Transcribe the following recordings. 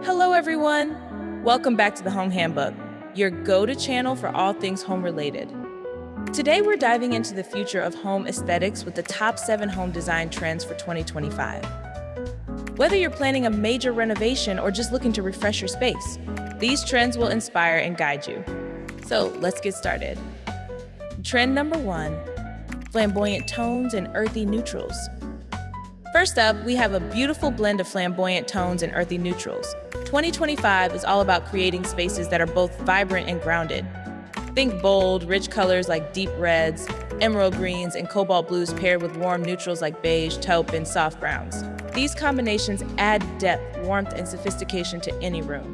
Hello, everyone. Welcome back to the Home Handbook, your go-to channel for all things home-related. Today, we're diving into the future of home aesthetics with the top 7 home design trends for 2025. Whether you're planning a major renovation or just looking to refresh your space, these trends will inspire and guide you. So let's get started. Trend number 1, flamboyant tones and earthy neutrals. First up, we have a beautiful blend of flamboyant tones and earthy neutrals. 2025 is all about creating spaces that are both vibrant and grounded. Think bold, rich colors like deep reds, emerald greens, and cobalt blues paired with warm neutrals like beige, taupe, and soft browns. These combinations add depth, warmth, and sophistication to any room.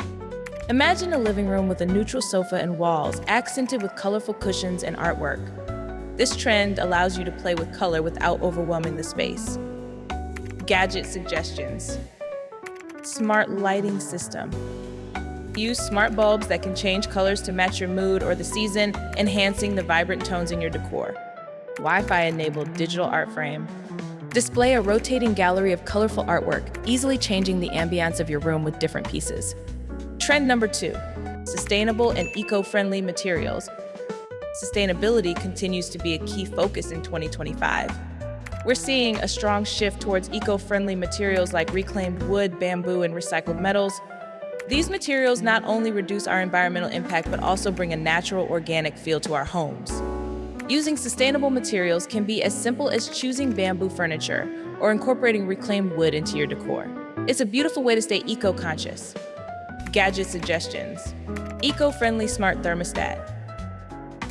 Imagine a living room with a neutral sofa and walls, accented with colorful cushions and artwork. This trend allows you to play with color without overwhelming the space. Gadget suggestions. Smart lighting system. Use smart bulbs that can change colors to match your mood or the season, enhancing the vibrant tones in your decor. Wi-Fi enabled digital art frame. Display a rotating gallery of colorful artwork, easily changing the ambiance of your room with different pieces. Trend number 2, sustainable and eco-friendly materials. Sustainability continues to be a key focus in 2025. We're seeing a strong shift towards eco-friendly materials like reclaimed wood, bamboo, and recycled metals. These materials not only reduce our environmental impact, but also bring a natural, organic feel to our homes. Using sustainable materials can be as simple as choosing bamboo furniture or incorporating reclaimed wood into your decor. It's a beautiful way to stay eco-conscious. Gadget suggestions. Eco-friendly smart thermostat.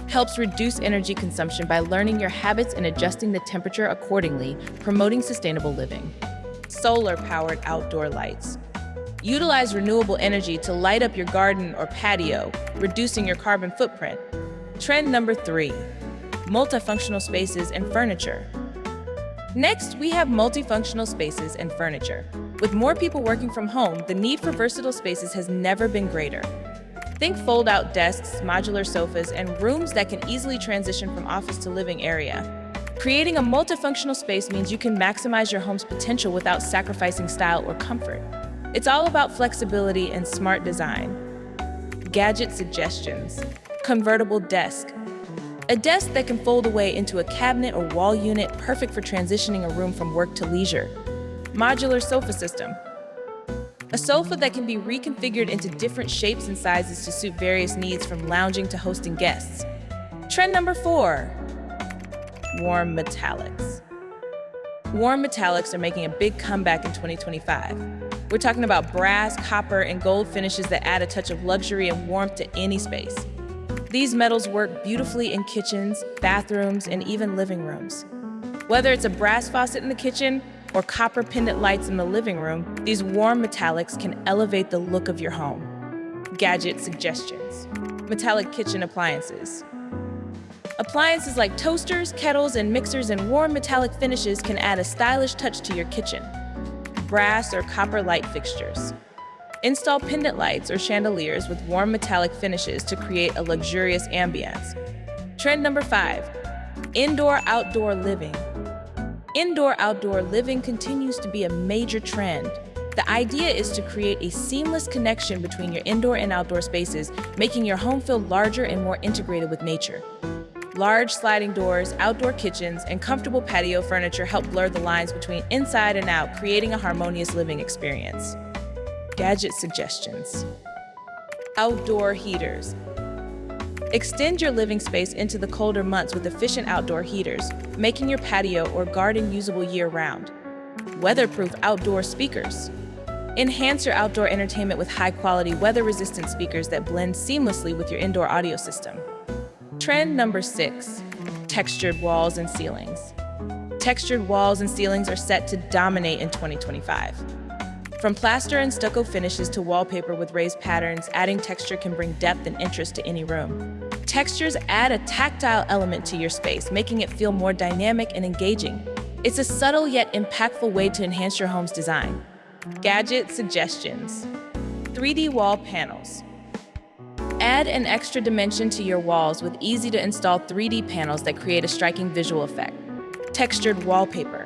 Helps reduce energy consumption by learning your habits and adjusting the temperature accordingly, promoting sustainable living. Solar-powered outdoor lights. Utilize renewable energy to light up your garden or patio, reducing your carbon footprint. Trend number 3, multifunctional spaces and furniture. Next, we have multifunctional spaces and furniture. With more people working from home, the need for versatile spaces has never been greater. Think fold-out desks, modular sofas, and rooms that can easily transition from office to living area. Creating a multifunctional space means you can maximize your home's potential without sacrificing style or comfort. It's all about flexibility and smart design. Gadget suggestions. Convertible desk. A desk that can fold away into a cabinet or wall unit, perfect for transitioning a room from work to leisure. Modular sofa system. A sofa that can be reconfigured into different shapes and sizes to suit various needs, from lounging to hosting guests. Trend number 4, warm metallics. Warm metallics are making a big comeback in 2025. We're talking about brass, copper, and gold finishes that add a touch of luxury and warmth to any space. These metals work beautifully in kitchens, bathrooms, and even living rooms. Whether it's a brass faucet in the kitchen or copper pendant lights in the living room, these warm metallics can elevate the look of your home. Gadget suggestions. Metallic kitchen appliances. Appliances like toasters, kettles, and mixers in warm metallic finishes can add a stylish touch to your kitchen. Brass or copper light fixtures. Install pendant lights or chandeliers with warm metallic finishes to create a luxurious ambience. Trend number 5, indoor-outdoor living. Indoor-outdoor living continues to be a major trend. The idea is to create a seamless connection between your indoor and outdoor spaces, making your home feel larger and more integrated with nature. Large sliding doors, outdoor kitchens, and comfortable patio furniture help blur the lines between inside and out, creating a harmonious living experience. Gadget suggestions. Outdoor heaters. Extend your living space into the colder months with efficient outdoor heaters, making your patio or garden usable year-round. Weatherproof outdoor speakers. Enhance your outdoor entertainment with high-quality, weather-resistant speakers that blend seamlessly with your indoor audio system. Trend number 6, textured walls and ceilings. Textured walls and ceilings are set to dominate in 2025. From plaster and stucco finishes to wallpaper with raised patterns, adding texture can bring depth and interest to any room. Textures add a tactile element to your space, making it feel more dynamic and engaging. It's a subtle yet impactful way to enhance your home's design. Gadget suggestions. 3D wall panels. Add an extra dimension to your walls with easy-to-install 3D panels that create a striking visual effect. Textured wallpaper.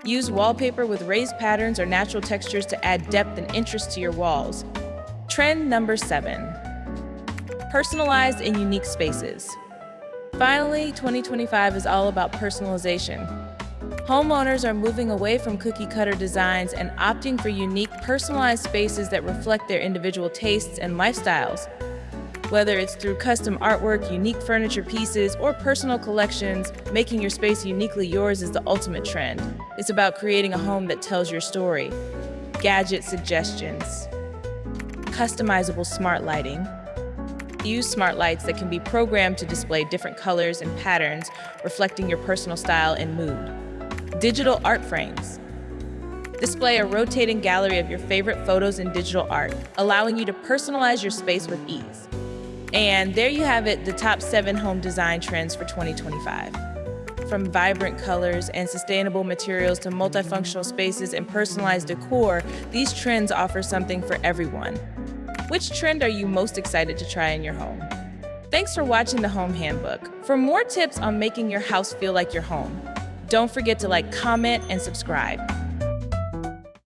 Use wallpaper with raised patterns or natural textures to add depth and interest to your walls. Trend number 7. Personalized and unique spaces. Finally, 2025 is all about personalization. Homeowners are moving away from cookie-cutter designs and opting for unique, personalized spaces that reflect their individual tastes and lifestyles. Whether it's through custom artwork, unique furniture pieces, or personal collections, making your space uniquely yours is the ultimate trend. It's about creating a home that tells your story. Gadget suggestions. Customizable smart lighting. Use smart lights that can be programmed to display different colors and patterns, reflecting your personal style and mood. Digital art frames. Display a rotating gallery of your favorite photos and digital art, allowing you to personalize your space with ease. And there you have it, the top 7 home design trends for 2025. From vibrant colors and sustainable materials to multifunctional spaces and personalized decor, these trends offer something for everyone. Which trend are you most excited to try in your home? Thanks for watching the Home Handbook. For more tips on making your house feel like your home, don't forget to like, comment, and subscribe.